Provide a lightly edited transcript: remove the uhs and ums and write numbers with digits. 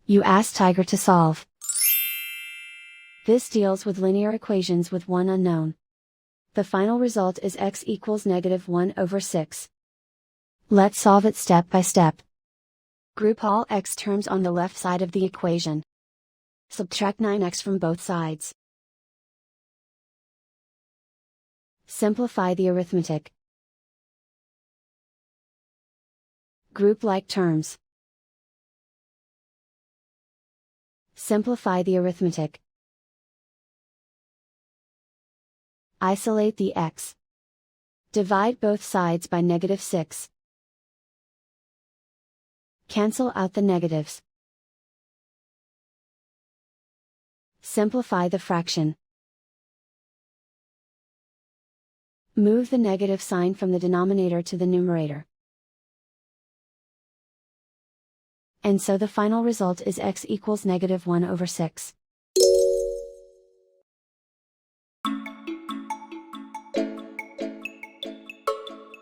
You ask Tiger to solve. This deals with linear equations with one unknown. The final result is x equals -1/6. Let's solve it step by step. Group all x terms on the left side of the equation. Subtract 9x from both sides. Simplify the arithmetic. Group like terms. Simplify the arithmetic. Isolate the x. Divide both sides by -6. Cancel out the negatives. Simplify the fraction. Move the negative sign from the denominator to the numerator. And so the final result is x equals -1/6.